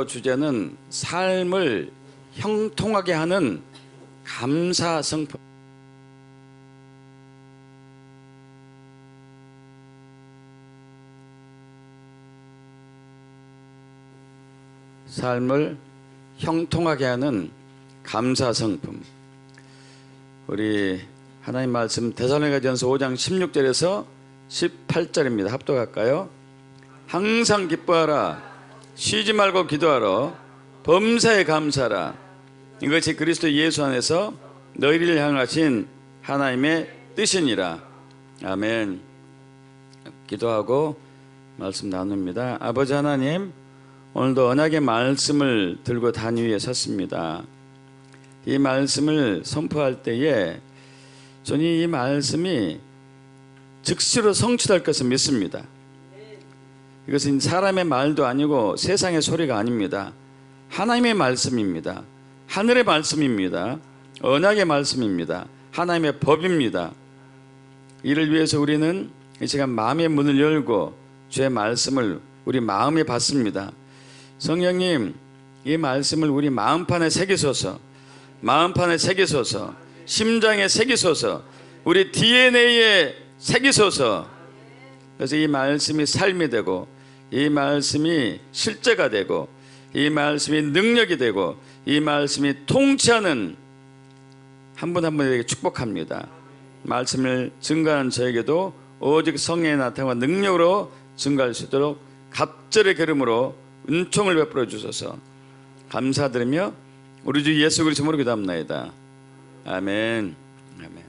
주제는 삶을 형통하게 하는 감사 성품. 삶을 형통하게 하는 감사 성품. 우리 하나님 말씀 데살로니가전서 5장 16절에서 18절입니다. 합독할까요? 항상 기뻐하라, 쉬지 말고 기도하라, 범사에 감사하라. 이것이 그리스도 예수 안에서 너희를 향하신 하나님의 뜻이니라. 아멘. 기도하고 말씀 나눕니다. 아버지 하나님, 오늘도 언약의 말씀을 들고 단 위에 섰습니다. 이 말씀을 선포할 때에 저는 이 말씀이 즉시로 성취될 것을 믿습니다. 이것은 사람의 말도 아니고 세상의 소리가 아닙니다. 하나님의 말씀입니다. 하늘의 말씀입니다. 언약의 말씀입니다. 하나님의 법입니다. 이를 위해서 우리는 이 시간 마음의 문을 열고 주의 말씀을 우리 마음에 받습니다. 성령님, 이 말씀을 우리 마음판에 새기소서, 마음판에 새기소서, 심장에 새기소서, 우리 DNA에 새기소서. 그래서 이 말씀이 삶이 되고, 이 말씀이 실제가 되고, 이 말씀이 능력이 되고, 이 말씀이 통치하는 한 분 한 분에게 축복합니다. 말씀을 증거하는 저에게도 오직 성령의 나타남과 능력으로 증거할 수 있도록 갑절의 걸음으로 은총을 베풀어 주소서. 감사드리며 우리 주 예수 그리스도 이름으로 기도합나이다. 아멘. 아멘.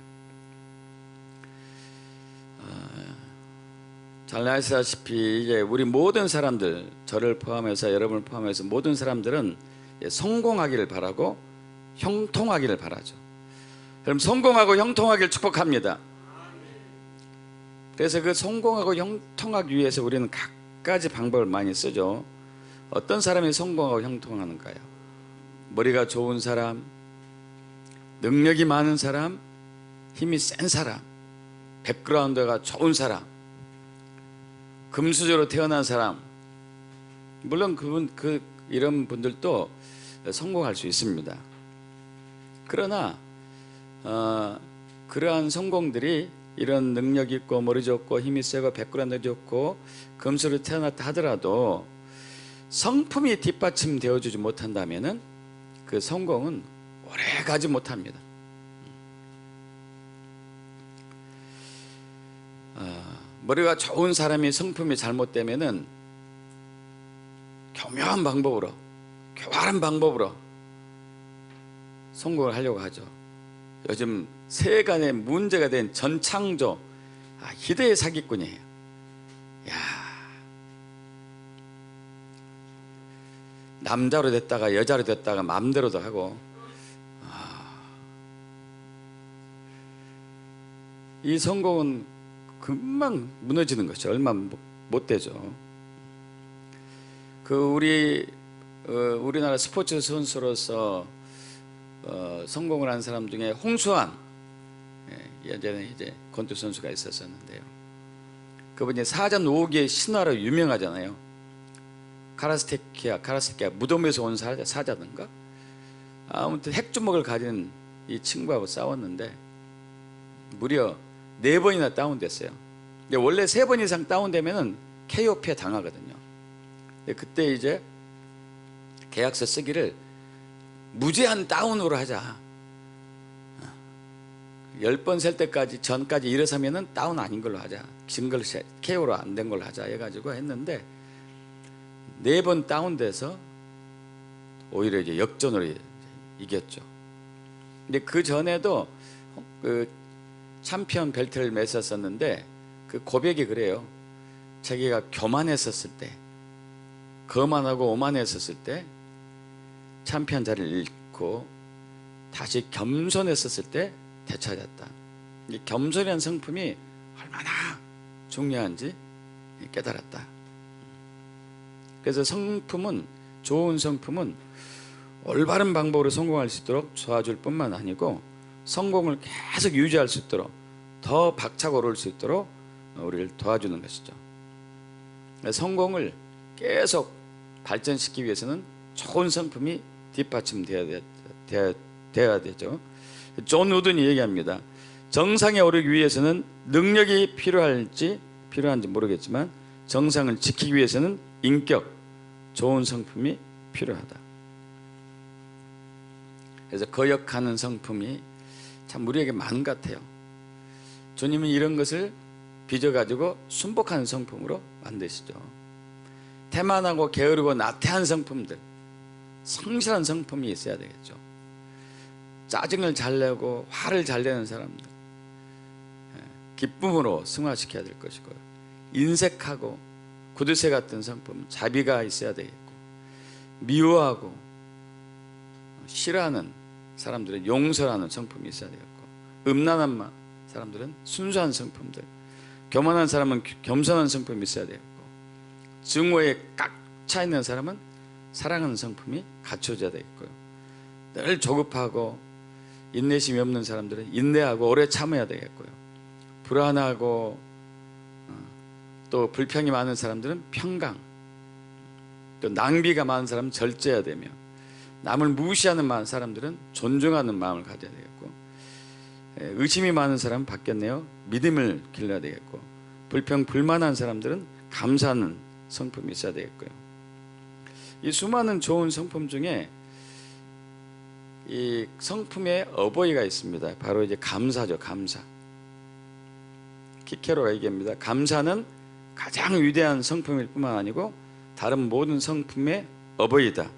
잘 아시다시피 이제 우리 모든 사람들, 저를 포함해서 여러분을 포함해서 모든 사람들은 성공하기를 바라고 형통하기를 바라죠. 그럼 성공하고 형통하기를 축복합니다. 그래서 그 성공하고 형통하기 위해서 우리는 갖가지 방법을 많이 쓰죠. 어떤 사람이 성공하고 형통하는가요? 머리가 좋은 사람, 능력이 많은 사람, 힘이 센 사람, 백그라운드가 좋은 사람, 금수저로 태어난 사람, 물론 이런 분들도 성공할 수 있습니다. 그러나 그러한 성공들이 이런 능력 있고 머리 좋고 힘이 세고 백그라운드 좋고 금수저로 태어났다 하더라도 성품이 뒷받침되어 주지 못한다면은 그 성공은 오래 가지 못합니다. 머리가 좋은 사람이 성품이 잘못되면은 교묘한 방법으로, 교활한 방법으로 성공을 하려고 하죠. 요즘 세간의 문제가 된 전창조, 희대의 사기꾼이에요. 남자로 됐다가 여자로 됐다가 마음대로도 하고, 이 성공은 금방 무너지는 것이 얼마 못 되죠. 우리나라 스포츠 선수로서 성공을 한 사람 중에 홍수환, 예전에 이제 권투 선수가 있었었는데요. 그분이 사자 노기의 신화로 유명하잖아요. 카라스테키아 무덤에서 온 사자든가, 아무튼 핵주먹을 가진 이 친구하고 싸웠는데 무려 4번이나 다운됐어요. 근데 원래 3번 이상 다운되면은 KO 피해 당하거든요. 근데 그때 이제 계약서 쓰기를 무제한 다운으로 하자. 10번 셀 때까지 전까지 일어서면은 다운 아닌 걸로 하자. 징글 KO로 안 된 걸로 하자 해가지고 했는데 4번 다운돼서 오히려 이제 역전으로 이겼죠. 근데 그 전에도 그 챔피언 벨트를 맸었는데 그 고백이 그래요. 자기가 교만했었을 때, 거만하고 오만했었을 때 챔피언 자리를 잃고 다시 겸손했었을 때 되찾았다. 이 겸손이라는 성품이 얼마나 중요한지 깨달았다. 그래서 좋은 성품은 올바른 방법으로 성공할 수 있도록 도와줄 뿐만 아니고 성공을 계속 유지할 수 있도록 더 박차고 오를 수 있도록 우리를 도와주는 것이죠. 성공을 계속 발전시키기 위해서는 좋은 성품이 뒷받침되어야 되죠. 존 우든이 얘기합니다. 정상에 오르기 위해서는 능력이 필요한지 모르겠지만 정상을 지키기 위해서는 인격, 좋은 성품이 필요하다. 그래서 거역하는 성품이 참 우리에게 많은 것 같아요. 주님은 이런 것을 빚어가지고 순복하는 성품으로 만드시죠. 태만하고 게으르고 나태한 성품들, 성실한 성품이 있어야 되겠죠. 짜증을 잘 내고 화를 잘 내는 사람들, 기쁨으로 승화시켜야 될 것이고요. 인색하고 구두쇠 같은 성품, 자비가 있어야 되겠고, 미워하고 싫어하는 사람들은 용서하는 성품이 있어야 되겠고, 음란한 사람들은 순수한 성품들, 교만한 사람은 겸손한 성품이 있어야 되겠고, 증오에 꽉 차 있는 사람은 사랑하는 성품이 갖춰져야 되겠고요. 늘 조급하고 인내심이 없는 사람들은 인내하고 오래 참아야 되겠고요. 불안하고 또 불평이 많은 사람들은 평강, 또 낭비가 많은 사람은 절제해야 되며, 남을 무시하는 사람들은 존중하는 마음을 가져야 되겠고, 의심이 많은 사람은 바뀌었네요. 믿음을 길러야 되겠고, 불평 불만한 사람들은 감사하는 성품이 있어야 되겠고요. 이 수많은 좋은 성품 중에 이 성품의 어버이가 있습니다. 바로 이제 감사죠. 감사. 키케로가 얘기합니다. 감사는 가장 위대한 성품일 뿐만 아니고 다른 모든 성품의 어버이다.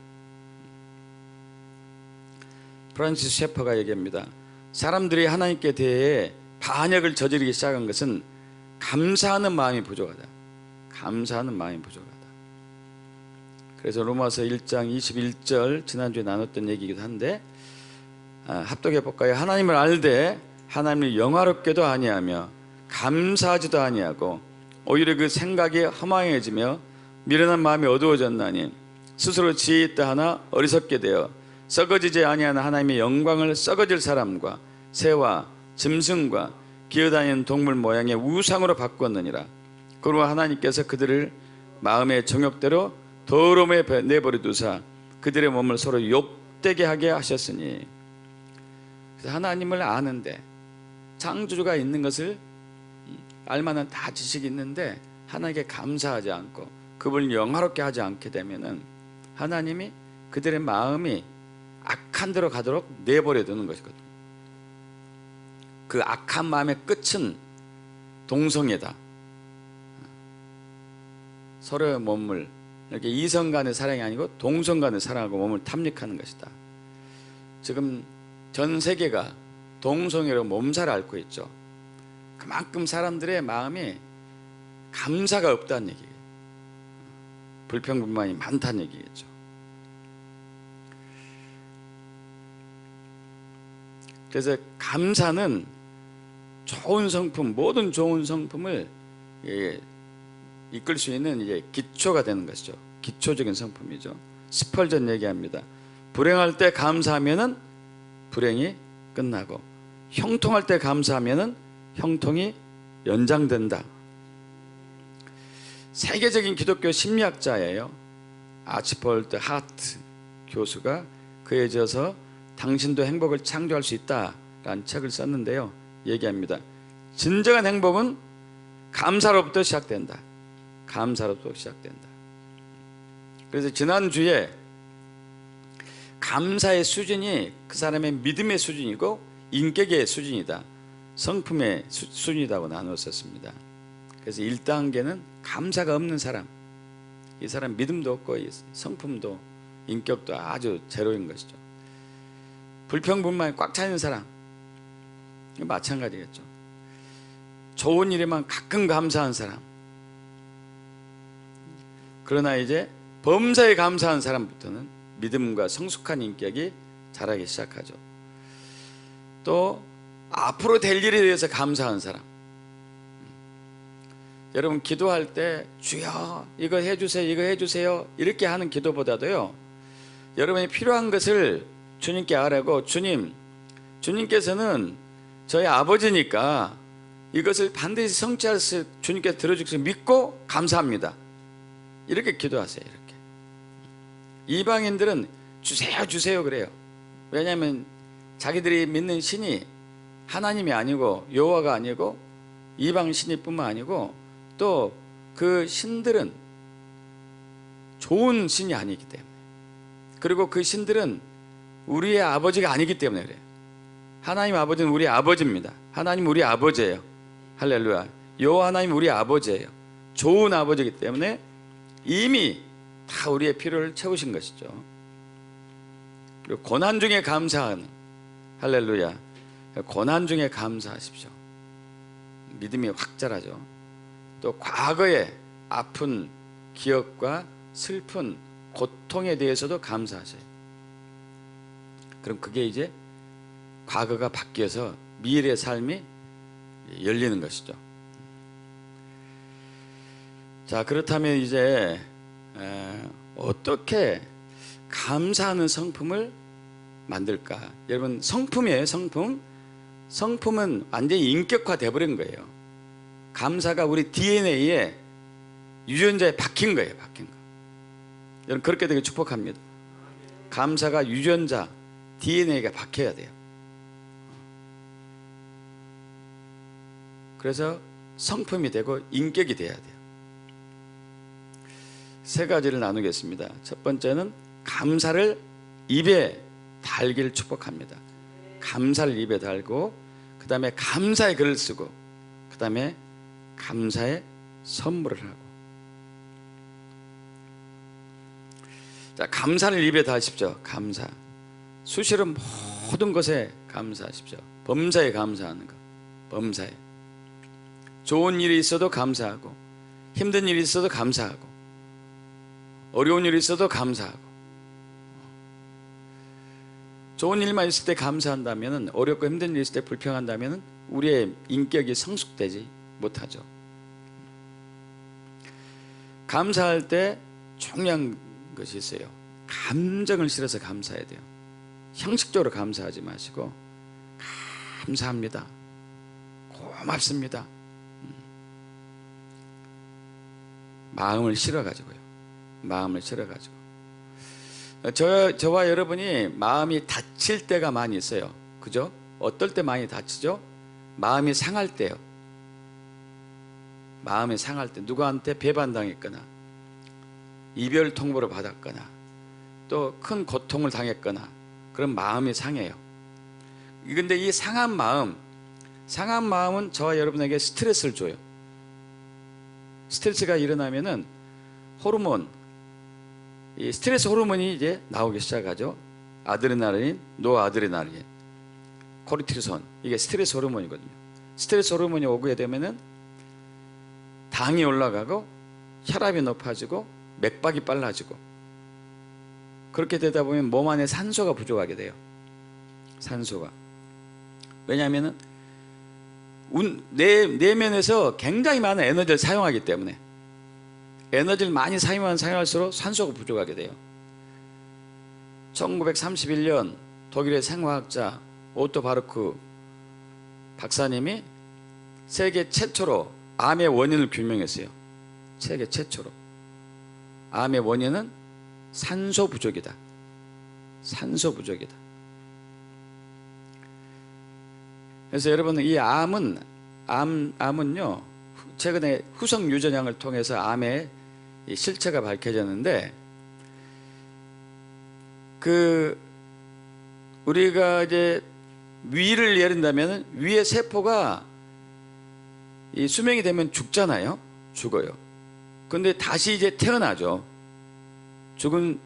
프란시스 셰퍼가 얘기합니다. 사람들이 하나님께 대해 반역을 저지르기 시작한 것은 감사하는 마음이 부족하다. 감사하는 마음이 부족하다. 그래서 로마서 1장 21절 지난주에 나눴던 얘기이기도 한데, 합독해 볼까요? 하나님을 알되 하나님을 영화롭게도 아니하며 감사하지도 아니하고 오히려 그 생각이 허망해지며 미련한 마음이 어두워졌나니 스스로 지혜 있다 하나 어리석게 되어 썩어지지 아니하는 하나님의 영광을 썩어질 사람과 새와 짐승과 기어다니는 동물 모양의 우상으로 바꾸었느니라. 그러므로 하나님께서 그들을 마음의 정욕대로 더러움에 내버려 두사 그들의 몸을 서로 욕되게 하게 하셨으니. 그래서 하나님을 아는데, 창조주가 있는 것을 알만한 다 지식이 있는데 하나님께 감사하지 않고 그분을 영화롭게 하지 않게 되면은 하나님이 그들의 마음이 악한 데로 가도록 내버려 두는 것이거든요. 그 악한 마음의 끝은 동성애다. 서로의 몸을 이렇게 이성 간의 사랑이 아니고 동성 간의 사랑하고 몸을 탐닉하는 것이다. 지금 전 세계가 동성애로 몸살을 앓고 있죠. 그만큼 사람들의 마음이 감사가 없다는 얘기예요. 불평불만이 많다는 얘기겠죠. 그래서 감사는 좋은 성품, 모든 좋은 성품을 이끌 수 있는 이제 기초가 되는 것이죠. 기초적인 성품이죠. 스펄전 얘기합니다. 불행할 때 감사하면은 불행이 끝나고, 형통할 때 감사하면은 형통이 연장된다. 세계적인 기독교 심리학자예요. 아치폴드 하트 교수가 그에 이어서 당신도 행복을 창조할 수 있다라는 책을 썼는데요. 얘기합니다. 진정한 행복은 감사로부터 시작된다. 감사로부터 시작된다. 그래서 지난주에 감사의 수준이 그 사람의 믿음의 수준이고 인격의 수준이다, 성품의 수준이라고 나눴었습니다. 그래서 1단계는 감사가 없는 사람, 이 사람 믿음도 없고 성품도 인격도 아주 제로인 것이죠. 불평불만이 꽉 차 있는 사람, 마찬가지겠죠. 좋은 일에만 가끔 감사한 사람, 그러나 이제 범사에 감사한 사람부터는 믿음과 성숙한 인격이 자라기 시작하죠. 또 앞으로 될 일에 대해서 감사한 사람, 여러분 기도할 때 주여 이거 해주세요, 이거 해주세요 이렇게 하는 기도보다도요, 여러분이 필요한 것을 주님께 아뢰고, 주님께서는 저희 아버지니까 이것을 반드시 성취해서 주님께 들어주실 수 믿고 감사합니다, 이렇게 기도하세요. 이방인들은 주세요 주세요 그래요. 왜냐하면 자기들이 믿는 신이 하나님이 아니고 여호와가 아니고 이방 신이뿐만 아니고 또 그 신들은 좋은 신이 아니기 때문에, 그리고 그 신들은 우리의 아버지가 아니기 때문에 그래요. 하나님 아버지는 우리 아버지입니다. 하나님 우리 아버지예요. 할렐루야. 여호와 하나님 우리 아버지예요. 좋은 아버지이기 때문에 이미 다 우리의 필요를 채우신 것이죠. 그리고 고난 중에 감사하는, 할렐루야, 고난 중에 감사하십시오. 믿음이 확 자라죠. 또 과거의 아픈 기억과 슬픈 고통에 대해서도 감사하세요. 그럼 그게 이제 과거가 바뀌어서 미래의 삶이 열리는 것이죠. 자, 그렇다면 이제 어떻게 감사하는 성품을 만들까? 여러분, 성품이에요. 성품은 완전히 인격화돼 버린 거예요. 감사가 우리 DNA에 유전자에 박힌 거예요. 박힌 거. 여러분, 그렇게 되게 축복합니다. 감사가 유전자 DNA가 박혀야 돼요. 그래서 성품이 되고 인격이 돼야 돼요. 세 가지를 나누겠습니다. 첫 번째는 감사를 입에 달기를 축복합니다. 감사를 입에 달고, 그 다음에 감사의 글을 쓰고, 그 다음에 감사의 선물을 하고. 자, 감사를 입에 다십시오. 감사. 수시로 모든 것에 감사하십시오. 범사에 감사하는 것. 범사에. 좋은 일이 있어도 감사하고, 힘든 일이 있어도 감사하고, 어려운 일이 있어도 감사하고. 좋은 일만 있을 때 감사한다면, 어렵고 힘든 일이 있을 때 불평한다면 우리의 인격이 성숙되지 못하죠. 감사할 때 중요한 것이 있어요. 감정을 실어서 감사해야 돼요. 형식적으로 감사하지 마시고, 감사합니다, 고맙습니다, 마음을 실어가지고요. 마음을 실어가지고. 저와 여러분이 마음이 다칠 때가 많이 있어요. 그죠? 어떨 때 많이 다치죠? 마음이 상할 때요. 마음이 상할 때, 누구한테 배반당했거나 이별 통보를 받았거나 또 큰 고통을 당했거나, 그런 마음이 상해요. 그런데 이 상한 마음은 저와 여러분에게 스트레스를 줘요. 스트레스가 일어나면은 호르몬, 이 스트레스 호르몬이 이제 나오기 시작하죠. 아드레날린, 노아드레날린, 코르티솔, 이게 스트레스 호르몬이거든요. 스트레스 호르몬이 오게 되면은 당이 올라가고 혈압이 높아지고 맥박이 빨라지고, 그렇게 되다 보면 몸 안에 산소가 부족하게 돼요. 산소가. 왜냐하면 내면에서 굉장히 많은 에너지를 사용하기 때문에, 에너지를 많이 사용할수록 산소가 부족하게 돼요. 1931년 독일의 생화학자 오토 바르크 박사님이 세계 최초로 암의 원인을 규명했어요. 세계 최초로. 암의 원인은 산소 부족이다. 산소 부족이다. 그래서 여러분, 이 암은요, 최근에 후성 유전양을 통해서 암의 실체가 밝혀졌는데, 우리가 이제 위를 예른다면 위의 세포가 이 수명이 되면 죽잖아요. 죽어요. 근데 다시 이제 태어나죠. 죽은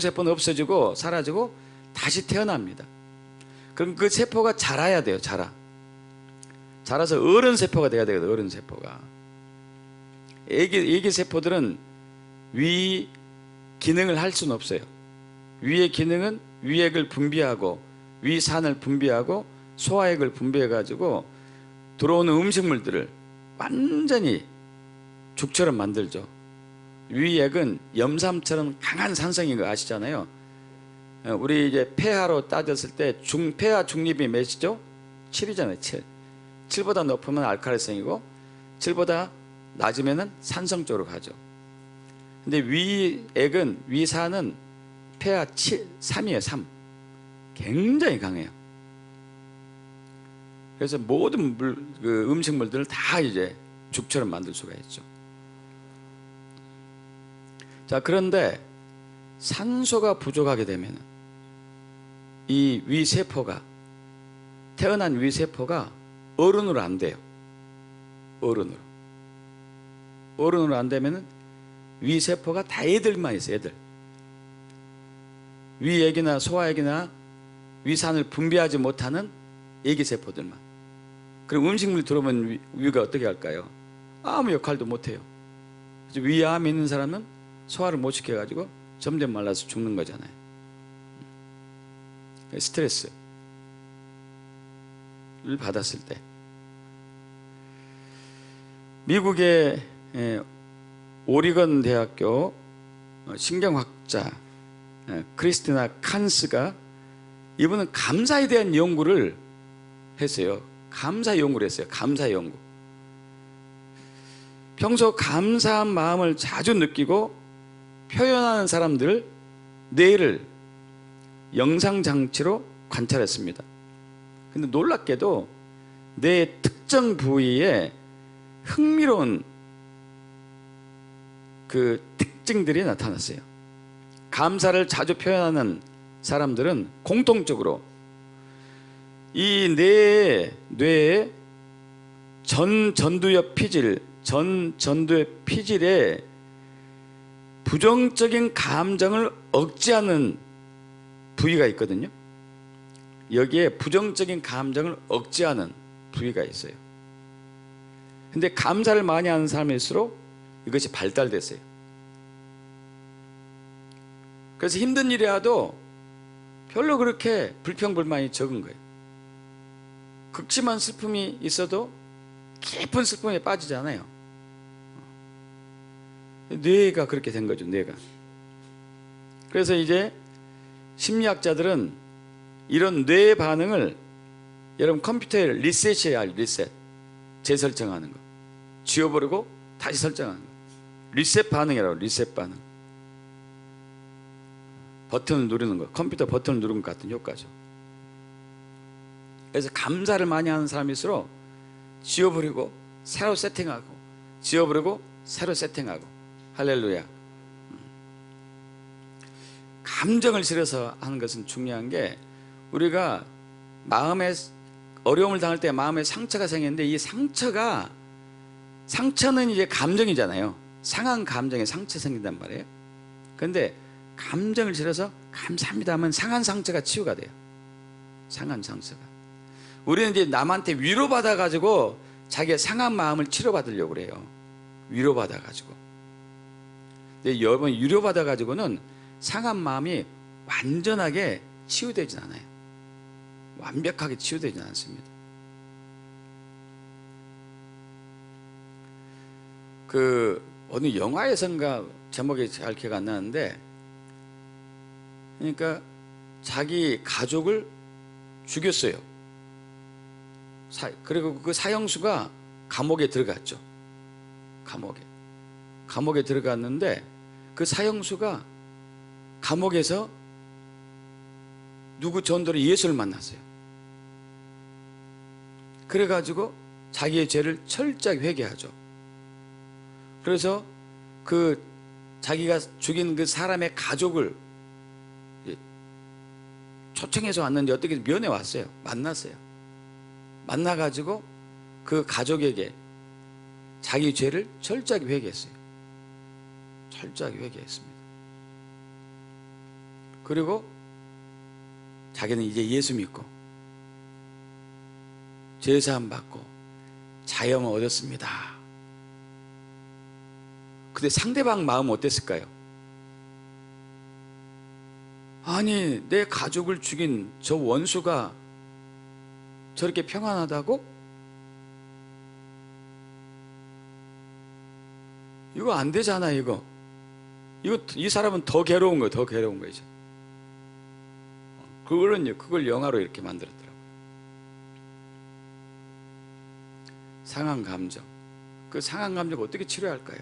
세포는 없어지고 사라지고 다시 태어납니다. 그럼 그 세포가 자라야 돼요. 자라서 어른 세포가 돼야 되거든요. 어른 세포가. 애기 세포들은 위 기능을 할 수는 없어요. 위의 기능은 위액을 분비하고 위산을 분비하고 소화액을 분비해 가지고 들어오는 음식물들을 완전히 죽처럼 만들죠. 위액은 염삼처럼 강한 산성인 거 아시잖아요. 우리 이제 폐하로 따졌을 때 폐하 중립이 몇이죠? 7이잖아요. 7보다 높으면 알칼리성이고 7보다 낮으면 산성 쪽으로 가죠. 근데 위액은 위산은 폐하 3이에요. 3. 굉장히 강해요. 그래서 모든 그 음식물들을 다 이제 죽처럼 만들 수가 있죠. 자, 그런데 산소가 부족하게 되면 이 위세포가, 태어난 위세포가 어른으로 안 돼요. 어른으로 안 되면 위세포가 다 애들만 있어요. 애들. 위액이나 소화액이나 위산을 분비하지 못하는 애기세포들만. 그럼 음식물이 들어오면 위가 어떻게 할까요? 아무 역할도 못해요. 위암이 있는 사람은 소화를 못 시켜가지고 점점 말라서 죽는 거잖아요. 스트레스를 받았을 때. 미국의 오리건 대학교 신경학자 크리스티나 칸스가, 이분은 감사에 대한 연구를 했어요. 감사 연구를 했어요. 감사 연구. 평소 감사한 마음을 자주 느끼고 표현하는 사람들 뇌를 영상장치로 관찰했습니다. 근데 놀랍게도 뇌의 특정 부위에 흥미로운 그 특징들이 나타났어요. 감사를 자주 표현하는 사람들은 공통적으로 이 뇌의 전두엽 피질에 부정적인 감정을 억제하는 부위가 있거든요. 여기에 부정적인 감정을 억제하는 부위가 있어요. 근데 감사를 많이 하는 사람일수록 이것이 발달됐어요. 그래서 힘든 일이라도 별로 그렇게 불평불만이 적은 거예요. 극심한 슬픔이 있어도 깊은 슬픔에 빠지지 않아요. 뇌가 그렇게 된 거죠. 뇌가. 그래서 이제 심리학자들은 이런 뇌 반응을, 여러분 컴퓨터에 리셋이에요. 리셋. 재설정하는 거. 지워버리고 다시 설정하는 거. 리셋 반응이라고. 리셋 반응. 버튼을 누르는 거. 컴퓨터 버튼을 누르는 것 같은 효과죠. 그래서 감사를 많이 하는 사람일수록 지워버리고 새로 세팅하고, 지워버리고 새로 세팅하고. 할렐루야. 감정을 실어서 하는 것은 중요한 게, 우리가 마음에 어려움을 당할 때 마음에 상처가 생기는데, 이 상처는 이제 감정이잖아요. 상한 감정에 상처 생긴단 말이에요. 그런데 감정을 실어서 감사합니다 하면 상한 상처가 치유가 돼요. 상한 상처가. 우리는 이제 남한테 위로받아 가지고 자기의 상한 마음을 치료받으려고 그래요. 위로받아 가지고. 근데 여러분, 위로받아 가지고는 상한 마음이 완전하게 치유되진 않아요. 완벽하게 치유되진 않습니다. 그 어느 영화에선가, 제목이 잘 기억 안 나는데, 그러니까 자기 가족을 죽였어요. 그리고 그 사형수가 감옥에 들어갔죠. 감옥에 들어갔는데, 그 사형수가 감옥에서 누구 전도로 예수를 만났어요. 그래가지고 자기의 죄를 철저히 회개하죠. 그래서 그 자기가 죽인 그 사람의 가족을 초청해서 왔는데 어떻게 면회 왔어요. 만났어요. 만나가지고 그 가족에게 자기 죄를 철저하게 회개했어요. 철저하게 회개했습니다. 그리고 자기는 이제 예수 믿고 죄사함 받고 자유함을 얻었습니다. 근데 상대방 마음은 어땠을까요? 아니, 내 가족을 죽인 저 원수가 저렇게 평안하다고? 이거 안 되잖아. 이거 이 사람은 더 괴로운 거예요. 더 괴로운 거죠. 그걸 영화로 이렇게 만들었더라고요. 상한 감정. 그 상한 감정 어떻게 치료할까요?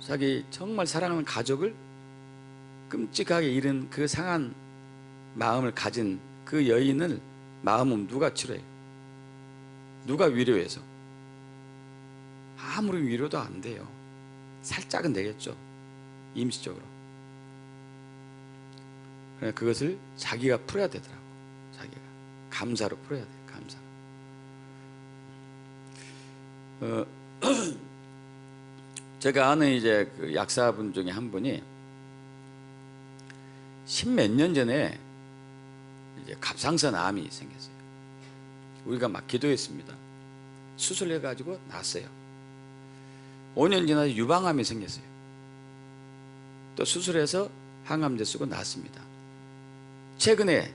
자기 정말 사랑하는 가족을 끔찍하게 잃은 그 상한 마음을 가진 그 여인을 마음은 누가 치료해요? 누가 위로해서? 아무리 위로도 안 돼요. 살짝은 되겠죠, 임시적으로. 그러니까 그것을 자기가 풀어야 되더라고. 자기가 감사로 풀어야 돼요. 감사. 제가 아는 이제 그 약사분 중에 한 분이 십몇 년 전에 이제 갑상선 암이 생겼어요. 우리가 막 기도했습니다. 수술해가지고 났어요. 5년 지나서 유방암이 생겼어요. 또 수술해서 항암제 쓰고 났습니다. 최근에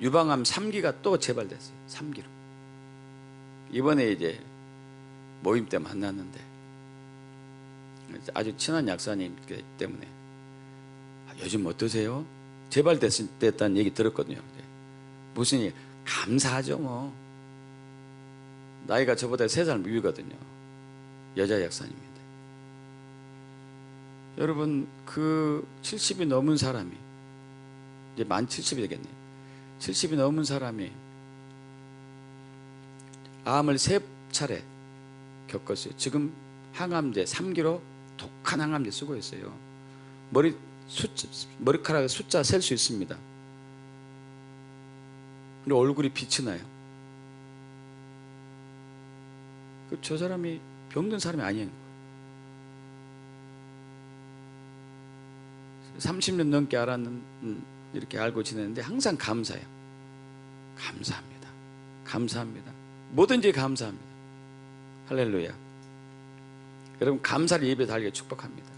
유방암 3기가 또 재발됐어요. 3기로. 이번에 이제 모임 때 만났는데 아주 친한 약사님 때문에 요즘 어떠세요? 재발됐다는 얘기 들었거든요. 무슨 일? 감사하죠 뭐. 나이가 저보다 3살 위거든요. 여자 약사님인데. 여러분 그 70이 넘은 사람이 이제 만 70이 되겠네요. 70이 넘은 사람이 암을 3차례 겪었어요. 지금 항암제 3기로 독한 항암제 쓰고 있어요. 머리카락에 숫자 셀 수 있습니다. 근데 얼굴이 빛이 나요. 저 사람이 병든 사람이 아니에요. 30년 넘게 이렇게 알고 지냈는데 항상 감사해요. 감사합니다. 감사합니다. 뭐든지 감사합니다. 할렐루야. 여러분 감사를 입에 달게 축복합니다.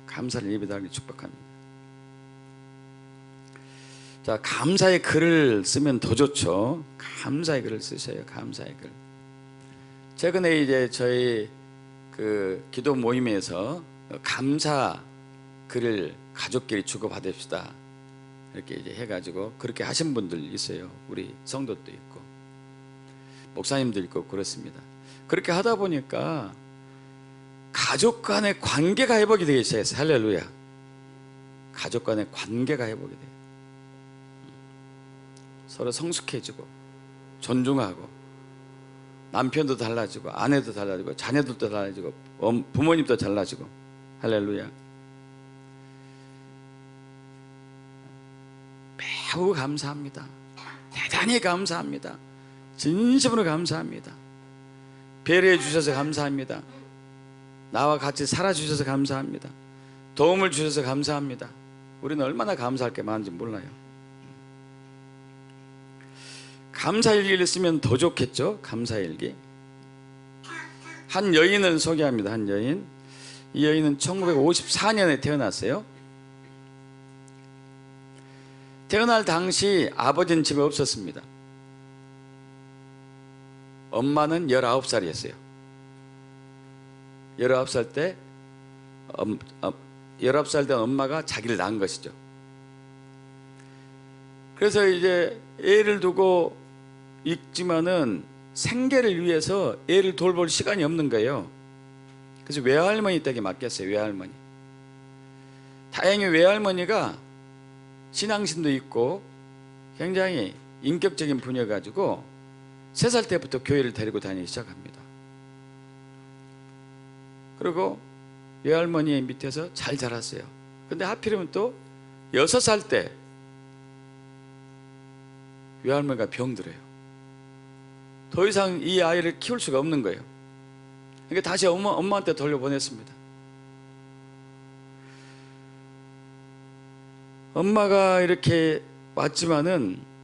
감사를 입에 달게 축복합니다. 자, 감사의 글을 쓰면 더 좋죠. 감사의 글을 쓰셔요. 감사의 글. 최근에 이제 저희 그 기도 모임에서 감사 글을 가족끼리 주고받읍시다 이렇게 이제 해가지고 그렇게 하신 분들 있어요. 우리 성도도 있고 목사님도 있고 그렇습니다. 그렇게 하다 보니까 가족 간의 관계가 회복이 되기 시작했어요. 할렐루야. 가족 간의 관계가 회복이 돼요. 서로 성숙해지고 존중하고 남편도 달라지고 아내도 달라지고 자녀들도 달라지고 부모님도 달라지고 할렐루야. 매우 감사합니다. 대단히 감사합니다. 진심으로 감사합니다. 배려해 주셔서 감사합니다. 나와 같이 살아주셔서 감사합니다. 도움을 주셔서 감사합니다. 우리는 얼마나 감사할 게 많은지 몰라요. 감사일기를 쓰면 더 좋겠죠. 감사일기. 한 여인을 소개합니다. 한 여인. 이 여인은 1954년에 태어났어요. 태어날 당시 아버지는 집에 없었습니다. 엄마는 19살이었어요 19살 때 19살 된 엄마가 자기를 낳은 것이죠. 그래서 이제 애를 두고 있지만은 생계를 위해서 애를 돌볼 시간이 없는 거예요. 그래서 외할머니 댁에 맡겼어요. 외할머니. 다행히 외할머니가 신앙심도 있고 굉장히 인격적인 분이어가지고 3살 때부터 교회를 데리고 다니기 시작합니다. 그리고 외할머니 밑에서 잘 자랐어요. 근데 하필이면 또 6살 때 외할머니가 병들어요. 더 이상 이 아이를 키울 수가 없는 거예요. 그러니까 다시 엄마한테 돌려보냈습니다. 엄마가 이렇게 왔지만은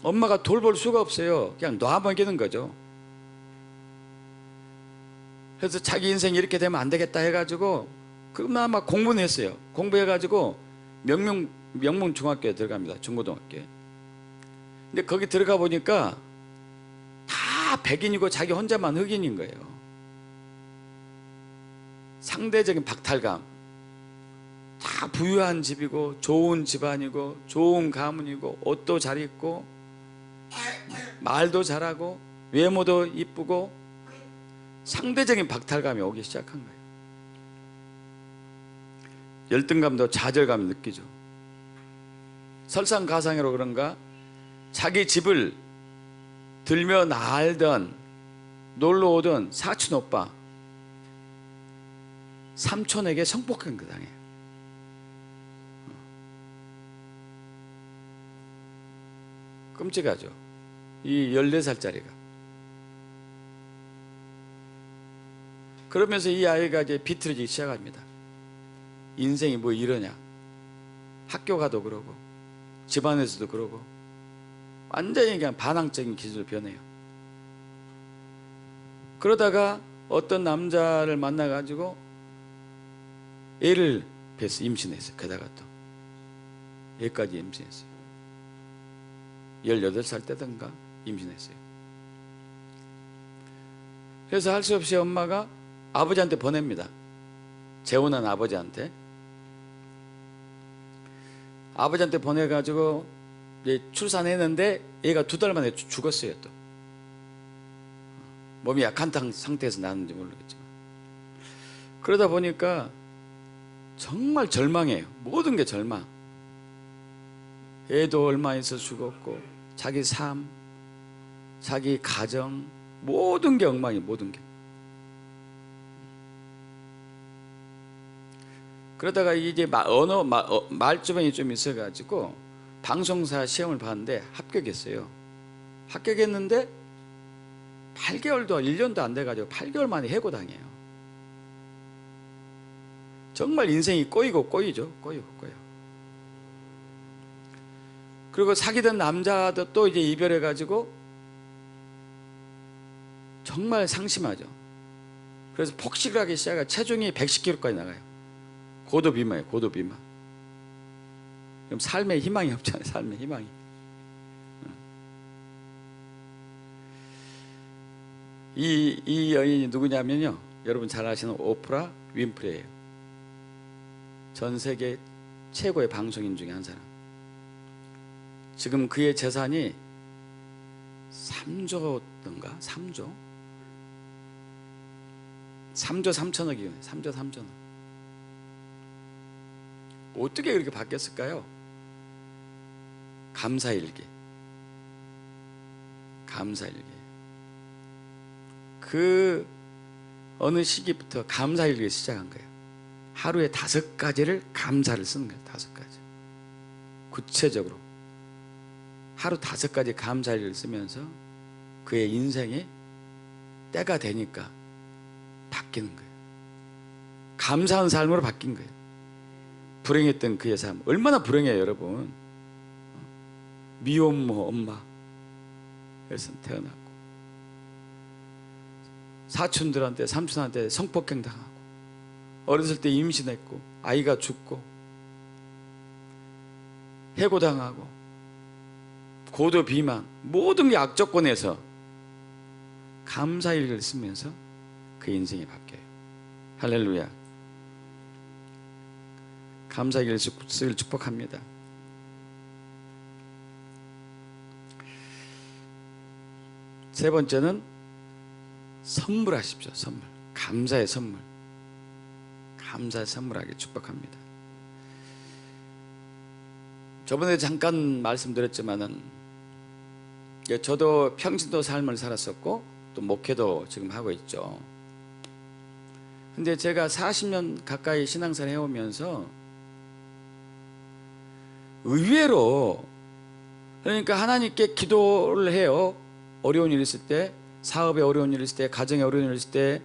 엄마가 돌볼 수가 없어요. 그냥 놔먹이는 거죠. 그래서 자기 인생이 이렇게 되면 안 되겠다 해가지고 그나마 공부는 했어요. 공부해가지고 명문 중학교에 들어갑니다. 중고등학교에. 근데 거기 들어가 보니까 다 백인이고 자기 혼자만 흑인인 거예요. 상대적인 박탈감. 다 부유한 집이고 좋은 집안이고 좋은 가문이고 옷도 잘 입고 말도 잘하고 외모도 이쁘고 상대적인 박탈감이 오기 시작한 거예요. 열등감도 좌절감을 느끼죠. 설상가상으로 그런가 자기 집을 들며 날던 놀러 오던 사촌 오빠 삼촌에게 성폭행 당해요. 끔찍하죠. 이 14살짜리가. 그러면서 이 아이가 이제 비틀어지기 시작합니다. 인생이 뭐 이러냐. 학교 가도 그러고 집안에서도 그러고 완전히 그냥 반항적인 기질로 변해요. 그러다가 어떤 남자를 만나가지고 애를 뱃어. 임신했어요. 게다가 또 애까지 임신했어요. 18살 때든가 임신했어요. 그래서 할 수 없이 엄마가 아버지한테 보냅니다. 재혼한 아버지한테. 아버지한테 보내가지고 이제 출산했는데 얘가 2달 만에 죽었어요. 또 몸이 약한 상태에서 낳았는지 모르겠지만. 그러다 보니까 정말 절망해요. 모든 게 절망. 애도 얼마 있어 죽었고 자기 삶, 자기 가정 모든 게 엉망이에요. 모든 게. 그러다가 이제 언어 말주변이 좀 있어가지고 방송사 시험을 봤는데 합격했어요. 합격했는데 8개월도 1년도 안 돼가지고 8개월 만에 해고당해요. 정말 인생이 꼬이고 꼬이죠. 꼬이고 꼬여. 그리고 사귀던 남자도 또 이제 이별해가지고 정말 상심하죠. 그래서 폭식을 하기 시작해요. 체중이 110kg까지 나가요. 고도비만이에요. 고도비만. 그럼 삶에 희망이 없잖아요. 삶에 희망이. 이 여인이 누구냐면요, 여러분 잘 아시는 오프라 윈프리예요. 전 세계 최고의 방송인 중에 한 사람. 지금 그의 재산이 3조던가? 3조 3천억이에요. 3조 3천억. 어떻게 그렇게 바뀌었을까요? 감사일기. 감사일기. 그 어느 시기부터 감사일기를 시작한 거예요. 하루에 5가지를 감사를 쓰는 거예요. 5가지. 구체적으로 하루 5가지 감사일기를 쓰면서 그의 인생이 때가 되니까 바뀌는 거예요. 감사한 삶으로 바뀐 거예요. 불행했던 그의 삶. 얼마나 불행해요, 여러분. 미혼모 엄마에서 태어났고 사촌들한테 삼촌한테 성폭행 당하고 어렸을 때 임신했고 아이가 죽고 해고당하고 고도 비만, 모든 게 악조건에서 감사일기를 쓰면서 그 인생이 바뀌어요. 할렐루야. 감사일기를 쓰기를 축복합니다. 세 번째는 선물하십시오. 선물. 감사의 선물. 감사의 선물하기 축복합니다. 저번에 잠깐 말씀드렸지만은 저도 평신도 삶을 살았었고 또 목회도 지금 하고 있죠. 근데 제가 40년 가까이 신앙생활 해오면서 의외로, 그러니까 하나님께 기도를 해요. 어려운 일 있을 때, 사업에 어려운 일 있을 때, 가정에 어려운 일 있을 때,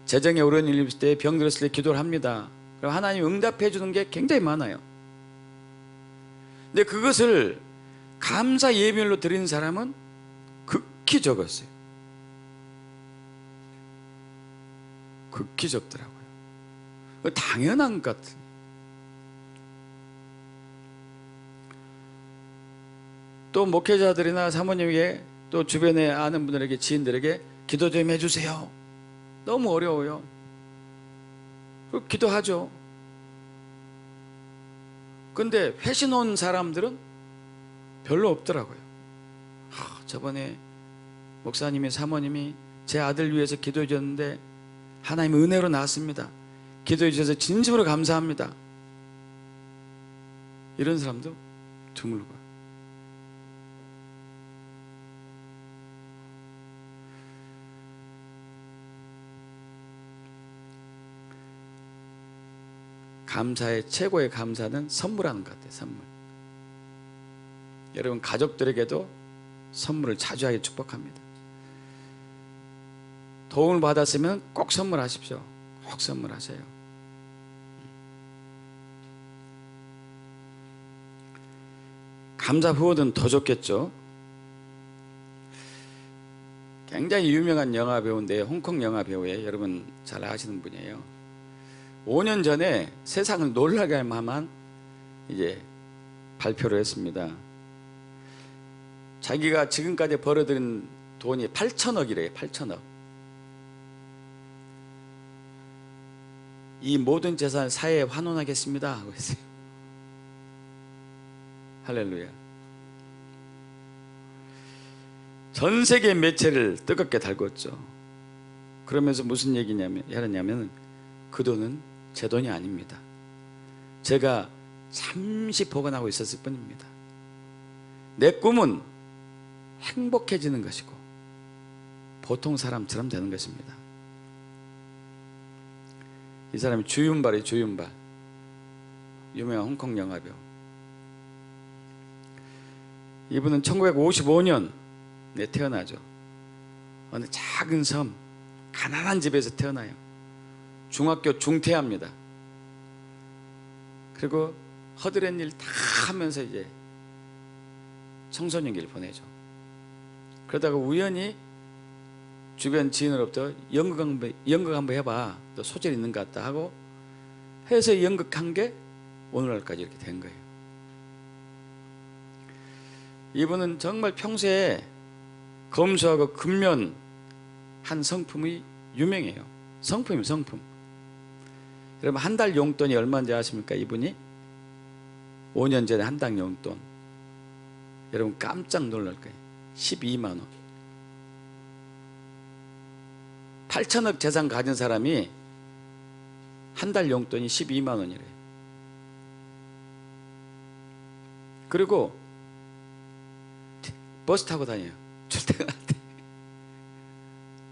재정에 어려운 일 있을 때, 병 들었을 때 기도를 합니다. 그럼 하나님 응답해 주는 게 굉장히 많아요. 근데 그것을 감사 예물로 드리는 사람은 극히 적었어요. 극히 적더라고요. 당연한 것 같은. 또 목회자들이나 사모님에게 또 주변에 아는 분들에게, 지인들에게 기도 좀 해주세요. 너무 어려워요. 기도하죠. 근데 회신 온 사람들은 별로 없더라고요. 저번에 목사님이, 사모님이 제 아들 위해서 기도해 줬는데 하나님의 은혜로 나왔습니다. 기도해 주셔서 진심으로 감사합니다. 이런 사람도 드물고. 감사의 최고의 감사는 선물하는 것 같아요. 선물. 여러분 가족들에게도 선물을 자주 하게 축복합니다. 도움을 받았으면 꼭 선물하십시오. 꼭 선물하세요. 감사 후원은 더 좋겠죠. 굉장히 유명한 영화 배우인데, 홍콩 영화 배우예요. 여러분 잘 아시는 분이에요. 5년 전에 세상을 놀라게 할 만한 이제 발표를 했습니다. 자기가 지금까지 벌어들인 돈이 8천억이래요. 8천억. 이 모든 재산을 사회에 환원하겠습니다 하고 했어요. 할렐루야. 전 세계 매체를 뜨겁게 달궜죠. 그러면서 무슨 얘기냐면 그 돈은 제 돈이 아닙니다. 제가 잠시 보관하고 있었을 뿐입니다. 내 꿈은 행복해지는 것이고 보통 사람처럼 되는 것입니다. 이 사람이 주윤발이에요. 주윤발. 유명한 홍콩 영화배우. 이분은 1955년에 태어나죠. 어느 작은 섬, 가난한 집에서 태어나요. 중학교 중퇴합니다. 그리고 허드렛 일 다 하면서 이제 청소년기를 보내죠. 그러다가 우연히 주변 지인으로부터 연극 한번 해봐, 너 소질 있는 것 같다 하고 해서 연극한 게 오늘날까지 이렇게 된 거예요. 이분은 정말 평소에 검소하고 근면한 성품이 유명해요. 성품이에요. 성품. 여러분 한 달 용돈이 얼마인지 아십니까? 이분이 5년 전에 한 달 용돈, 여러분 깜짝 놀랄 거예요. 12만 원. 8천억 재산 가진 사람이 한 달 용돈이 12만 원이래요. 그리고 버스 타고 다녀요. 출퇴근할 때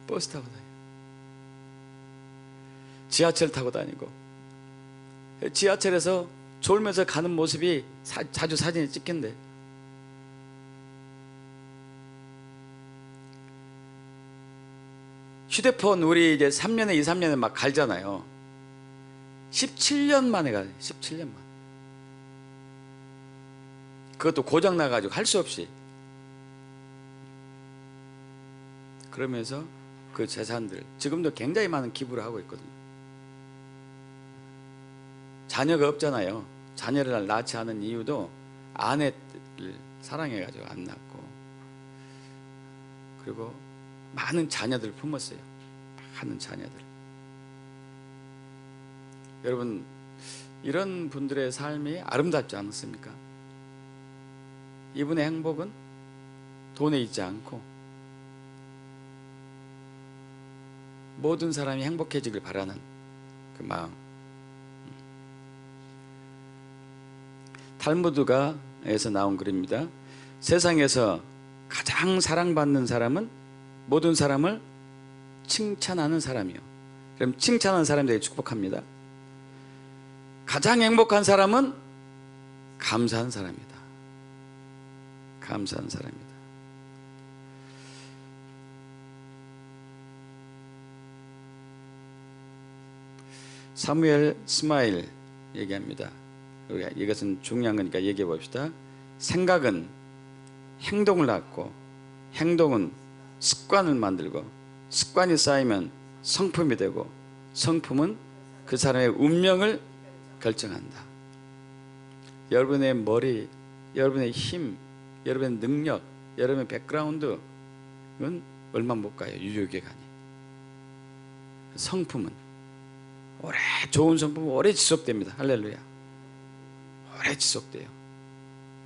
버스 타고 다녀요. 지하철 타고 다니고, 지하철에서 졸면서 가는 모습이 자주 사진에 찍힌대. 휴대폰 우리 이제 3년에 2, 3년에 막 갈잖아요. 17년 만에 가요. 17년 만. 그것도 고장 나가지고 할 수 없이. 그러면서 그 재산들 지금도 굉장히 많은 기부를 하고 있거든요. 자녀가 없잖아요. 자녀를 낳지 않은 이유도 아내를 사랑해가지고 안 낳고, 그리고 많은 자녀들을 품었어요. 많은 자녀들. 여러분 이런 분들의 삶이 아름답지 않습니까? 이분의 행복은 돈에 있지 않고 모든 사람이 행복해지길 바라는 그 마음. 탈무드가에서 나온 글입니다. 세상에서 가장 사랑받는 사람은 모든 사람을 칭찬하는 사람이요. 그럼 칭찬하는 사람들에게 축복합니다. 가장 행복한 사람은 감사하는 사람이다. 감사하는 사람이다. 사무엘 스마일 얘기합니다. 이것은 중요한 거니까 얘기해 봅시다. 생각은 행동을 낳고, 행동은 습관을 만들고, 습관이 쌓이면 성품이 되고, 성품은 그 사람의 운명을 결정한다. 여러분의 머리, 여러분의 힘, 여러분의 능력, 여러분의 백그라운드는 얼마 못 가요. 유효기간이. 성품은 오래, 좋은 성품은 오래 지속됩니다. 할렐루야. 오래 지속돼요.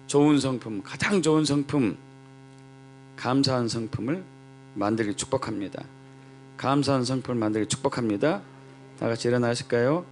좋은 성품, 가장 좋은 성품, 감사한 성품을 만들기 축복합니다. 감사한 성품을 만들기 축복합니다. 다 같이 일어나실까요?